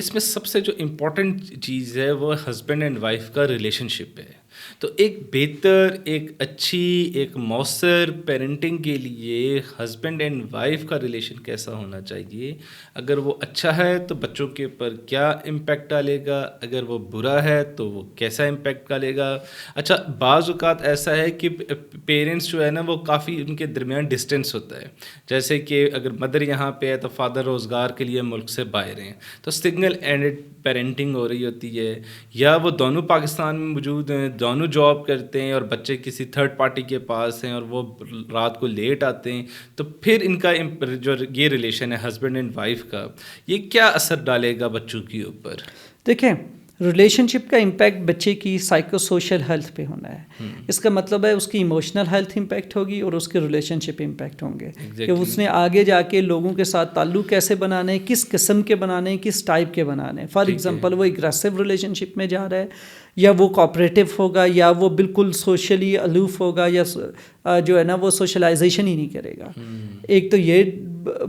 اس میں سب سے جو امپورٹنٹ چیز ہے وہ ہسبینڈ اینڈ وائف کا ریلیشن شپ ہے. تو ایک بہتر، ایک اچھی، ایک مؤثر پیرنٹنگ کے لیے ہسبینڈ اینڈ وائف کا ریلیشن کیسا ہونا چاہیے؟ اگر وہ اچھا ہے تو بچوں کے اوپر کیا امپیکٹ ڈالے گا، اگر وہ برا ہے تو وہ کیسا امپیکٹ ڈالے گا. اچھا، بعض اوقات ایسا ہے کہ پیرنٹس جو ہے نا وہ کافی ان کے درمیان ڈسٹینس ہوتا ہے. جیسے کہ اگر مدر یہاں پہ ہے تو فادر روزگار کے لیے ملک سے باہر ہیں، تو سگنل اینڈڈ پیرنٹنگ ہو رہی ہوتی ہے. یا وہ دونوں پاکستان میں موجود ہیں، دونوں جاب کرتے ہیں اور بچے کسی تھرڈ پارٹی کے پاس ہیں اور وہ رات کو لیٹ آتے ہیں. تو پھر ان کا جو یہ ریلیشن ہے ہسبینڈ اینڈ وائف کا، یہ کیا اثر ڈالے گا بچوں کے اوپر؟ دیکھیں، ریلیشن شپ کا امپیکٹ بچے کی سائیکو سوشل ہیلتھ پہ ہونا ہے. اس کا مطلب ہے اس کی ایموشنل ہیلتھ امپیکٹ ہوگی اور اس کے ریلیشن شپ امپیکٹ ہوں گے کہ اس نے آگے جا کے لوگوں کے ساتھ تعلق کیسے بنانے ہیں، کس قسم کے بنانے ہیں، کس ٹائپ کے بنانے ہیں. فار ایگزامپل، وہ اگریسو ریلیشن شپ میں جا رہا ہے، یا وہ کوآپریٹو ہوگا، یا وہ بالکل سوشلی الوف ہوگا، یا جو ہے نا وہ سوشلائزیشن ہی نہیں کرے گا. ایک تو یہ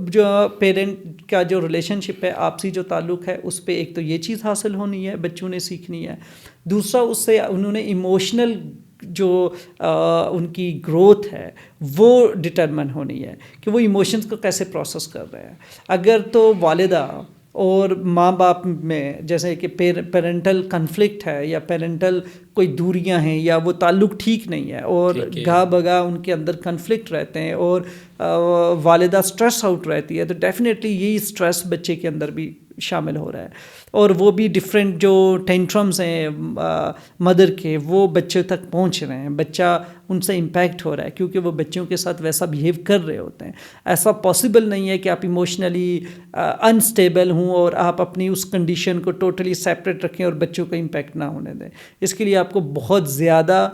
جو پیرنٹ کا جو ریلیشن شپ ہے، آپسی جو تعلق ہے، اس پہ ایک تو یہ چیز حاصل ہونی ہے، بچوں نے سیکھنی ہے. دوسرا، اس سے انہوں نے ایموشنل جو ان کی گروتھ ہے وہ ڈٹرمن ہونی ہے کہ وہ ایموشنز کو کیسے پروسیس کر رہے ہیں. اگر تو والدہ اور ماں باپ میں جیسے کہ پیرنٹل کنفلکٹ ہے، یا پیرنٹل کوئی دوریاں ہیں، یا وہ تعلق ٹھیک نہیں ہے اور گاہ بگاہ ان کے اندر کنفلکٹ رہتے ہیں، اور والدہ اسٹریس آؤٹ رہتی ہے، تو ڈیفینیٹلی یہی اسٹریس بچے کے اندر بھی شامل ہو رہا ہے. اور وہ بھی ڈفرینٹ جو ٹینٹرمز ہیں مدر کے، وہ بچے تک پہنچ رہے ہیں، بچہ ان سے امپیکٹ ہو رہا ہے کیونکہ وہ بچوں کے ساتھ ویسا بیہیو کر رہے ہوتے ہیں. ایسا پاسبل نہیں ہے کہ آپ ایموشنلی انسٹیبل ہوں اور آپ اپنی اس کنڈیشن کو ٹوٹلی سیپریٹ رکھیں اور بچوں کو امپیکٹ نہ ہونے دیں. اس کے لیے آپ کو بہت زیادہ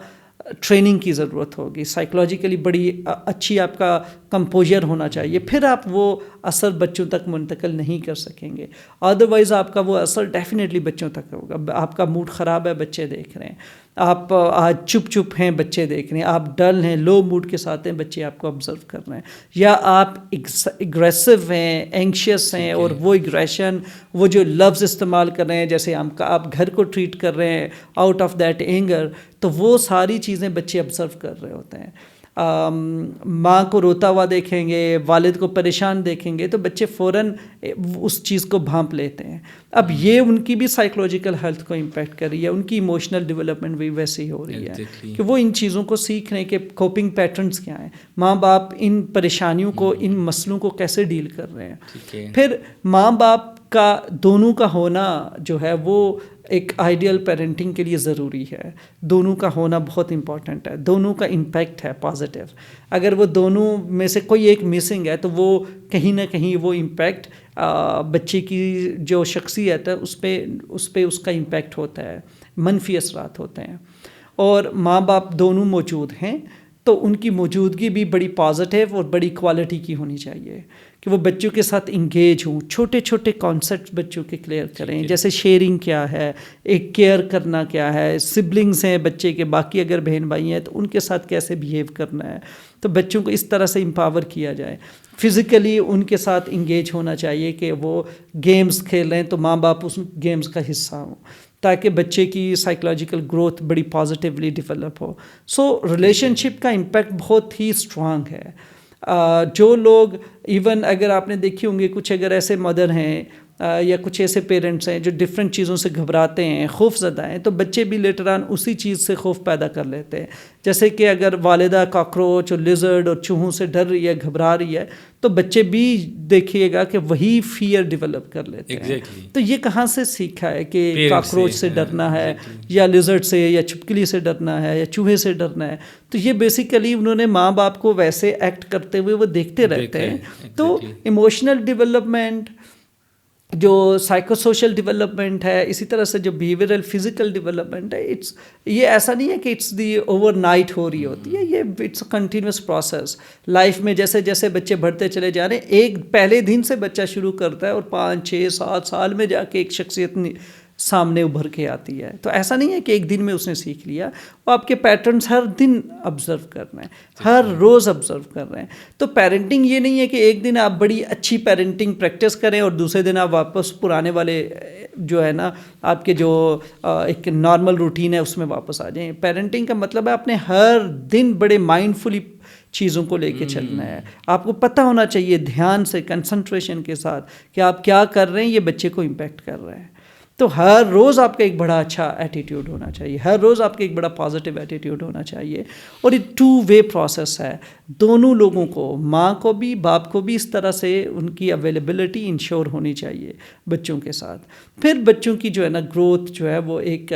ٹریننگ کی ضرورت ہوگی. سائیکولوجیکلی بڑی اچھی آپ کا کمپوزر ہونا چاہیے، پھر آپ وہ اثر بچوں تک منتقل نہیں کر سکیں گے. ادروائز آپ کا وہ اثر ڈیفینیٹلی بچوں تک ہوگا. آپ کا موڈ خراب ہے، بچے دیکھ رہے ہیں. آپ آج چپ چپ ہیں، بچے دیکھ رہے ہیں. آپ ڈل ہیں، لو موڈ کے ساتھ ہیں، بچے آپ کو آبزرو کر رہے ہیں. یا آپ اگریسو ہیں، اینکشیس ہیں، اور وہ اگریشن، وہ جو لفظ استعمال کر رہے ہیں، جیسے آپ گھر کو ٹریٹ کر رہے ہیں آؤٹ آف دیٹ اینگر، تو وہ ساری چیزیں بچے آبزرو کر رہے ہوتے ہیں. ماں کو روتا ہوا دیکھیں گے، والد کو پریشان دیکھیں گے، تو بچے فوراً اس چیز کو بھانپ لیتے ہیں. اب یہ ان کی بھی سائیکولوجیکل ہیلتھ کو امپیکٹ کر رہی ہے، ان کی ایموشنل ڈیولپمنٹ بھی ویسے ہی ہو رہی ہے کہ وہ ان چیزوں کو سیکھ رہے ہیں کہ کوپنگ پیٹرنز کیا ہیں، ماں باپ ان پریشانیوں کو، ان مسئلوں کو کیسے ڈیل کر رہے ہیں. پھر ماں باپ کا دونوں کا ہونا جو ہے وہ ایک آئیڈیل پیرنٹنگ کے لیے ضروری ہے. دونوں کا ہونا بہت امپورٹنٹ ہے، دونوں کا امپیکٹ ہے پازیٹیو. اگر وہ دونوں میں سے کوئی ایک مسنگ ہے تو وہ کہیں نہ کہیں وہ امپیکٹ بچے کی جو شخصیت ہے اس پہ اس کا امپیکٹ ہوتا ہے، منفی اثرات ہوتے ہیں. اور ماں باپ دونوں موجود ہیں تو ان کی موجودگی بھی بڑی پازیٹیو اور بڑی کوالٹی کی ہونی چاہیے کہ وہ بچوں کے ساتھ انگیج ہوں، چھوٹے چھوٹے کانسیپٹس بچوں کے کلیئر کریں، جیسے شیئرنگ کیا ہے، ایک کیئر کرنا کیا ہے، سبلنگس ہیں بچے کے، باقی اگر بہن بھائی ہیں تو ان کے ساتھ کیسے بیہیو کرنا ہے. تو بچوں کو اس طرح سے امپاور کیا جائے. فزیکلی ان کے ساتھ انگیج ہونا چاہیے کہ وہ گیمز کھیل رہے ہیں تو ماں باپ اس گیمز کا حصہ ہوں تاکہ بچے کی سائیکولوجیکل گروتھ بڑی پازیٹیولی ڈیولپ ہو. سو ریلیشن شپ کا امپیکٹ بہت ہی اسٹرانگ ہے. جو لوگ ایون اگر آپ نے دیکھی ہوں گے، کچھ اگر ایسے مدر ہیں یا کچھ ایسے پیرنٹس ہیں جو ڈفرینٹ چیزوں سے گھبراتے ہیں، خوف زدہ ہیں، تو بچے بھی لیٹر آن اسی چیز سے خوف پیدا کر لیتے ہیں. جیسے کہ اگر والدہ کاکروچ اور لیزرڈ اور چوہوں سے ڈر رہی ہے، گھبرا رہی ہے، تو بچے بھی دیکھیے گا کہ وہی فیئر ڈیولپ کر لیتے ہیں. تو یہ کہاں سے سیکھا ہے کہ کاکروچ سے ڈرنا ہے، یا لیزرڈ سے، یا چھپکلی سے ڈرنا ہے، یا چوہے سے ڈرنا ہے؟ تو یہ بیسیکلی انہوں نے ماں باپ کو ویسے ایکٹ کرتے ہوئے وہ دیکھتے رہتے ہیں. تو ایموشنل ڈیولپمنٹ، جو سائیکو سوشل ڈیولپمنٹ ہے، اسی طرح سے جو بیہیویئرل فزیکل ڈیولپمنٹ ہے، یہ ایسا نہیں ہے کہ اٹس دی اوور نائٹ ہو رہی ہوتی ہے. یہ it's a continuous process. Life میں جیسے جیسے بچے بڑھتے چلے جا رہے ہیں، ایک پہلے دن سے بچہ شروع کرتا ہے اور 5 6 7 سال میں جا کے ایک شخصیت سامنے ابھر کے آتی ہے. تو ایسا نہیں ہے کہ ایک دن میں اس نے سیکھ لیا, وہ آپ کے پیٹرنس ہر دن آبزرو کر رہے ہیں, ہر روز آبزرو کر رہے ہیں. تو پیرنٹنگ یہ نہیں ہے کہ ایک دن آپ بڑی اچھی پیرنٹنگ پریکٹس کریں اور دوسرے دن آپ واپس پرانے والے جو ہے نا آپ کے جو ایک نارمل روٹین ہے اس میں واپس آ جائیں. پیرنٹنگ کا مطلب ہے آپ نے ہر دن بڑے مائنڈ فلی چیزوں کو لے کے چلنا ہے. آپ کو پتہ ہونا چاہیے دھیان سے, کنسنٹریشن کے ساتھ کہ آپ کیا کر رہے ہیں, یہ بچے کو امپیکٹ کر رہے ہیں. تو ہر روز آپ کا ایک بڑا اچھا ایٹیٹیوڈ ہونا چاہیے, ہر روز آپ کا ایک بڑا پازیٹیو ایٹیٹیوڈ ہونا چاہیے. اور یہ 2 وے پروسیس ہے, دونوں لوگوں کو, ماں کو بھی باپ کو بھی اس طرح سے ان کی اویلیبلٹی انشور ہونی چاہیے بچوں کے ساتھ. پھر بچوں کی جو ہے نا گروتھ جو ہے وہ ایک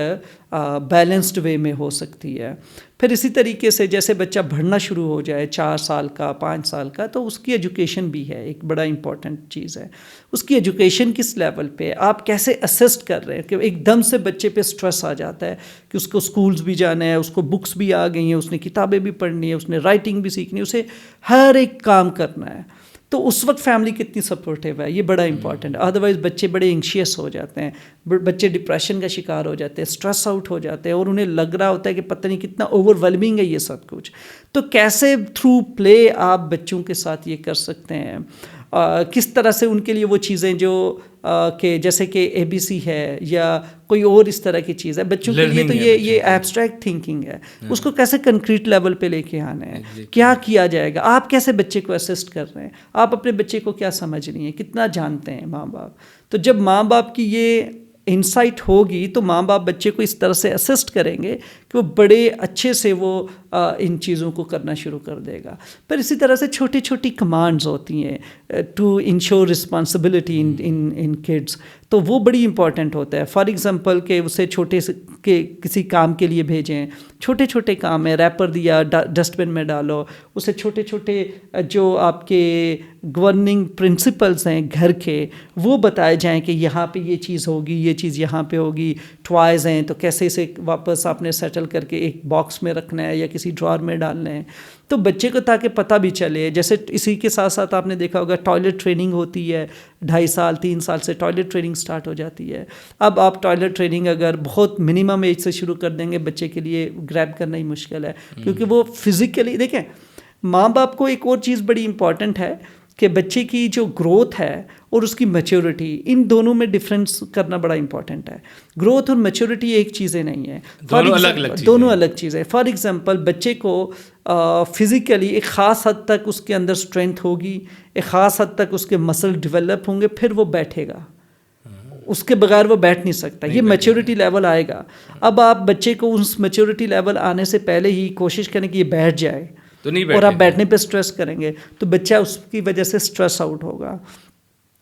بیلنسڈ وے میں ہو سکتی ہے. پھر اسی طریقے سے جیسے بچہ پڑھنا شروع ہو جائے 4 سال کا 5 سال کا, تو اس کی ایجوکیشن بھی ہے ایک بڑا امپورٹنٹ چیز ہے. اس کی ایجوکیشن کس لیول پہ, آپ کیسے اسسٹ کر رہے ہیں کہ ایک دم سے بچے پہ سٹریس آ جاتا ہے کہ اس کو سکولز بھی جانا ہے, اس کو بکس بھی آ گئی ہیں, اس نے کتابیں بھی پڑھنی ہے, اس نے رائٹنگ بھی سیکھنی ہے, اسے ہر ایک کام کرنا ہے. تو اس وقت فیملی کتنی سپورٹیو ہے, یہ بڑا امپورٹنٹ ہے. ادروائز بچے بڑے انشیس ہو جاتے ہیں, بچے ڈپریشن کا شکار ہو جاتے ہیں, اسٹریس آؤٹ ہو جاتے ہیں, اور انہیں لگ رہا ہوتا ہے کہ پتہ نہیں کتنا اوور ویلمنگ ہے یہ سب کچھ. تو کیسے تھرو پلے آپ بچوں کے ساتھ یہ کر سکتے ہیں, کس طرح سے ان کے لیے وہ چیزیں جو کہ جیسے کہ ABC ہے یا کوئی اور اس طرح کی چیز ہے بچوں کے لیے, تو یہ ایبسٹریکٹ تھنکنگ ہے, اس کو کیسے کنکریٹ لیول پہ لے کے آنا ہے, کیا کیا جائے گا, آپ کیسے بچے کو اسسٹ کر رہے ہیں, آپ اپنے بچے کو کیا سمجھ رہی ہیں, کتنا جانتے ہیں ماں باپ. تو جب ماں باپ کی یہ انسائٹ ہوگی تو ماں باپ بچے کو اس طرح سے اسسٹ کریں گے کہ وہ بڑے اچھے سے وہ ان چیزوں کو کرنا شروع کر دے گا. پھر اسی طرح سے چھوٹی چھوٹی کمانڈز ہوتی ہیں to ensure responsibility in kids, تو وہ بڑی امپورٹنٹ ہوتا ہے. فار ایگزامپل کہ اسے چھوٹے سے کہ کسی کام کے لیے بھیجیں, چھوٹے چھوٹے کام ہیں, ریپر دیا ڈسٹ بن میں ڈالو, اسے چھوٹے چھوٹے جو آپ کے گورننگ پرنسپلز ہیں گھر کے وہ بتائے جائیں کہ یہاں پہ یہ چیز ہوگی, یہ چیز یہاں پہ ہوگی. ٹوائز ہیں تو کیسے اسے واپس آپ نے سیٹل کر کے ایک باکس میں رکھنا ہے یا کسی ڈرار میں ڈالنا ہے, تو بچے کو تاکہ پتہ بھی چلے. جیسے اسی کے ساتھ ساتھ آپ نے دیکھا ہوگا ٹوائلٹ ٹریننگ ہوتی ہے, 2.5 سال 3 سال سے ٹوائلٹ ٹریننگ سٹارٹ ہو جاتی ہے. اب آپ ٹوائلٹ ٹریننگ اگر بہت منیمم ایج سے شروع کر دیں گے بچے کے لیے گریب کرنا ہی مشکل ہے, کیونکہ وہ فزیکلی دیکھیں ماں باپ کو ایک اور چیز بڑی امپورٹنٹ ہے کہ بچے کی جو گروتھ ہے اور اس کی میچورٹی, ان دونوں میں ڈفرینس کرنا بڑا امپورٹنٹ ہے. گروتھ اور میچورٹی ایک چیزیں نہیں ہیں, دونوں الگ چیزیں. فار ایگزامپل بچے کو فزیکلی ایک خاص حد تک اس کے اندر اسٹرینتھ ہوگی, ایک خاص حد تک اس کے مسل ڈیولپ ہوں گے, پھر وہ بیٹھے گا, اس کے بغیر وہ بیٹھ نہیں سکتا. یہ میچورٹی لیول آئے گا. اب آپ بچے کو اس میچورٹی لیول آنے سے پہلے ہی کوشش کریں کہ یہ بیٹھ جائے اور آپ بیٹھنے پہ سٹریس کریں گے تو بچہ اس کی وجہ سے سٹریس آؤٹ ہوگا.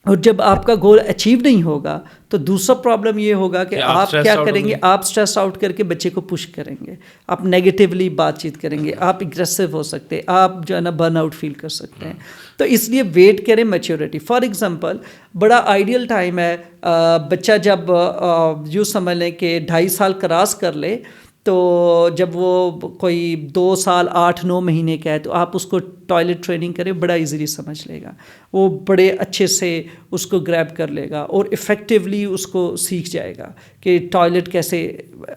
اور جب آپ کا گول اچیو نہیں ہوگا تو دوسرا پرابلم یہ ہوگا کہ آپ کیا کریں گے, آپ سٹریس آؤٹ کر کے بچے کو پش کریں گے, آپ نیگیٹیولی بات چیت کریں گے, آپ اگریسو ہو سکتے ہیں, آپ جو ہے نا برن آؤٹ فیل کر سکتے ہیں. تو اس لیے ویٹ کریں میچورٹی. فار ایگزامپل بڑا آئیڈیل ٹائم ہے بچہ جب یوں سمجھ لیں کہ 2.5 سال کراس کر لے, تو جب وہ کوئی 2 سال 8-9 مہینے کا ہے تو آپ اس کو ٹوائلٹ ٹریننگ کریں, بڑا ایزیلی سمجھ لے گا, وہ بڑے اچھے سے اس کو گریب کر لے گا اور ایفیکٹیولی اس کو سیکھ جائے گا کہ ٹوائلٹ کیسے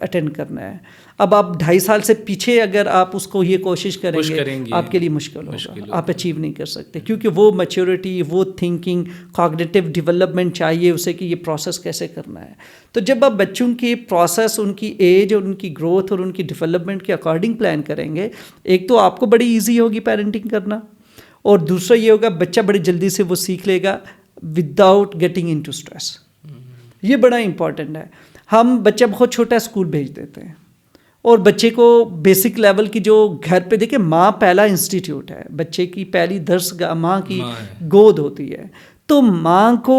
اٹینڈ کرنا ہے. اب آپ 2.5 سال سے پیچھے اگر آپ اس کو یہ کوشش کریں گے آپ کے لیے مشکل ہوگا, آپ اچیو نہیں کر سکتے, کیونکہ وہ میچورٹی, وہ تھنکنگ, کوگنیٹو ڈیولپمنٹ چاہیے اسے کہ یہ پروسیس کیسے کرنا ہے. تو جب آپ بچوں کی پروسیس, ان کی ایج اور ان کی گروتھ اور ان کی ڈیولپمنٹ کے اکارڈنگ پلان کریں گے, ایک تو آپ کو بڑی ایزی ہوگی پیرنٹنگ کرنا, اور دوسرا یہ ہوگا بچہ بڑی جلدی سے وہ سیکھ لے گا وداؤٹ گیٹنگ انٹو اسٹریس. یہ بڑا امپورٹنٹ ہے. ہم بچہ بہت چھوٹا اسکول بھیج دیتے ہیں اور بچے کو بیسک لیول کی جو گھر پہ دیکھیں, ماں پہلا انسٹیٹیوٹ ہے, بچے کی پہلی درس گاہ ماں کی گود ہوتی ہے. تو ماں کو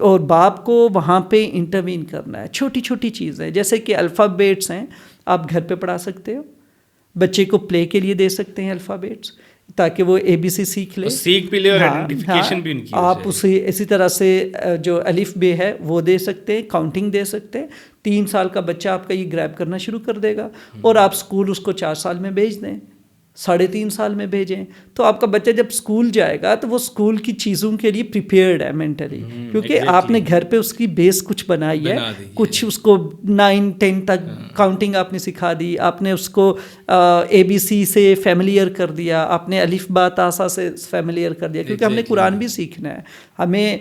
اور باپ کو وہاں پہ انٹروین کرنا ہے. چھوٹی چھوٹی چیزیں جیسے کہ الفابیٹس ہیں, آپ گھر پہ پڑھا سکتے ہو, بچے کو پلے کے لیے دے سکتے ہیں الفابیٹس تاکہ وہ ABC سیکھ لے, سیکھ بھی لے اور آئیڈینٹیفیکیشن بھی ان کی. آپ اسے اسی طرح سے جو الف بے ہے وہ دے سکتے ہیں, کاؤنٹنگ دے سکتے ہیں. 3 سال کا بچہ آپ کا یہ گریب کرنا شروع کر دے گا, اور آپ اسکول اس کو 4 سال میں بھیج دیں. 3.5 سال میں بھیجیں. تو آپ کا بچہ جب اسکول جائے گا تو وہ اسکول کی چیزوں کے لیے پریپیئرڈ ہے مینٹلی, کیونکہ آپ نے گھر پہ اس کی بیس کچھ بنائی ہے, کچھ اس کو 9-10 تک کاؤنٹنگ آپ نے سکھا دی, آپ نے اس کو ABC سے فیملیئر کر دیا, آپ نے الف با تا سا سے فیملیئر کر دیا, کیونکہ ہم نے قرآن بھی سیکھنا ہے, ہمیں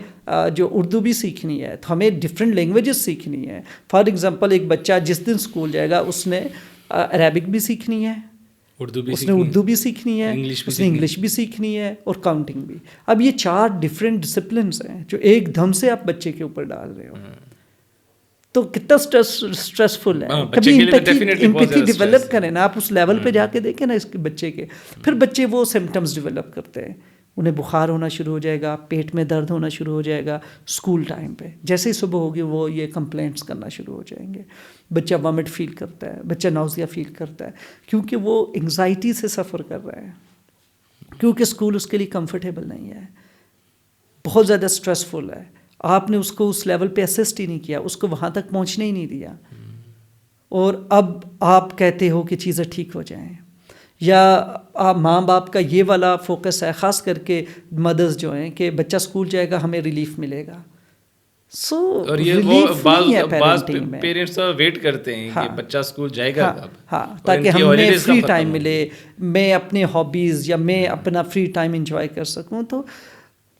جو اردو بھی سیکھنی ہے, تو ہمیں ڈفرینٹ لینگویجز سیکھنی ہے. فار ایگزامپل ایک بچہ جس دن اسکول جائے گا اس نے عربک بھی سیکھنی ہے, اس نے اردو بھی سیکھنی ہے, اس نے انگلش بھی سیکھنی ہے, اور کاؤنٹنگ بھی. اب یہ 4 ڈفرینٹ ڈسپلنس ہیں جو ایک دم سے آپ بچے کے اوپر ڈال رہے ہو, تو کتنا اسٹریسفل ہے. کبھی امپیتھی ڈیولپ کریں نا, آپ اس لیول پہ جا کے دیکھیں نا اس کے بچے کے, پھر بچے وہ سمٹمز ڈیولپ کرتے ہیں, انہیں بخار ہونا شروع ہو جائے گا, پیٹ میں درد ہونا شروع ہو جائے گا اسکول ٹائم پہ. جیسے ہی صبح ہوگی وہ یہ کمپلینٹس کرنا شروع ہو جائیں گے. بچہ وامٹ فیل کرتا ہے, بچہ نوزیا فیل کرتا ہے, کیونکہ وہ انگزائٹی سے سفر کر رہا ہے, کیونکہ اسکول اس کے لیے کمفرٹیبل نہیں ہے, بہت زیادہ اسٹریسفل ہے. آپ نے اس کو اس لیول پہ اسسٹ ہی نہیں کیا, اس کو وہاں تک پہنچنے ہی نہیں دیا, اور اب آپ کہتے ہو کہ چیزیں ٹھیک ہو جائیں. یا ماں باپ کا یہ والا فوکس ہے, خاص کر کے مدرز جو ہیں, کہ بچہ اسکول جائے گا ہمیں ریلیف ملے گا. اور یہ وہ بعض پیرنٹس ویٹ کرتے ہیں کہ بچہ اسکول جائے گا کب, ہاں, تاکہ ہمیں فری ٹائم ملے, میں اپنے ہابیز یا میں اپنا فری ٹائم انجوائے کر سکوں.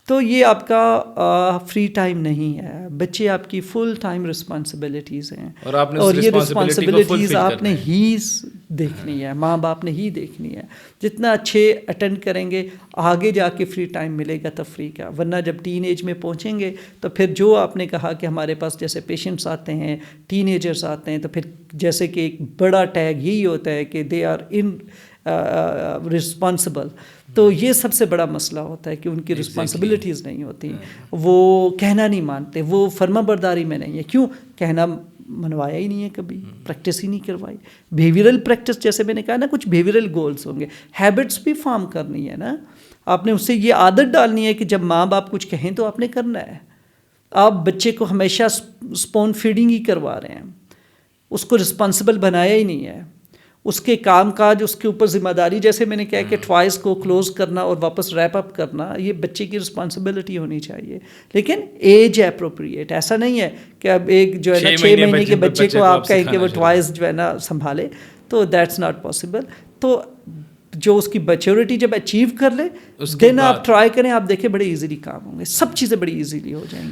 تو یہ آپ کا فری ٹائم نہیں ہے, بچے آپ کی فل ٹائم رسپانسبلٹیز ہیں, اور یہ رسپانسبلٹیز آپ نے ہی دیکھنی ہے, ماں باپ نے ہی دیکھنی ہے. جتنا اچھے اٹینڈ کریں گے آگے جا کے فری ٹائم ملے گا تفریح کا. ورنہ جب ٹین ایج میں پہنچیں گے تو پھر جو آپ نے کہا کہ ہمارے پاس جیسے پیشنٹس آتے ہیں, ٹین ایجرس آتے ہیں, تو پھر جیسے کہ ایک بڑا ٹیگ یہی ہوتا ہے کہ دے آر ان رسپانسبل. تو یہ سب سے بڑا مسئلہ ہوتا ہے کہ ان کی رسپانسبلٹیز نہیں ہوتی, وہ کہنا نہیں مانتے, وہ فرما برداری میں نہیں ہے. کیوں؟ کہنا منوایا ہی نہیں ہے, کبھی پریکٹس ہی نہیں کروائی. بیہیویئرل پریکٹس, جیسے میں نے کہا نا, کچھ بیہیویئرل گولز ہوں گے, ہیبٹس بھی فارم کرنی ہے نا. آپ نے اس سے یہ عادت ڈالنی ہے کہ جب ماں باپ کچھ کہیں تو آپ نے کرنا ہے. آپ بچے کو ہمیشہ اسپون فیڈنگ ہی کروا رہے ہیں, اس کو رسپانسبل بنایا ہی نہیں ہے. اس کے کام کاج, اس کے اوپر ذمہ داری, جیسے میں نے کہا کہ ٹوائز کو کلوز کرنا اور واپس ریپ اپ کرنا, یہ بچے کی رسپانسبلٹی ہونی چاہیے, لیکن ایج اپروپریٹ. ایسا نہیں ہے کہ اب ایک جو ہے نا 6 مہینے کے بچے کو آپ کہیں کہ وہ ٹوائز جو ہے نا سنبھالے, تو دیٹس ناٹ پاسبل. تو جو اس کی میچورٹی جب اچیو کر لے دین آپ ٹرائی کریں, آپ دیکھیں بڑے ایزیلی کام ہوں گے, سب چیزیں بڑی ایزیلی ہو جائیں گی.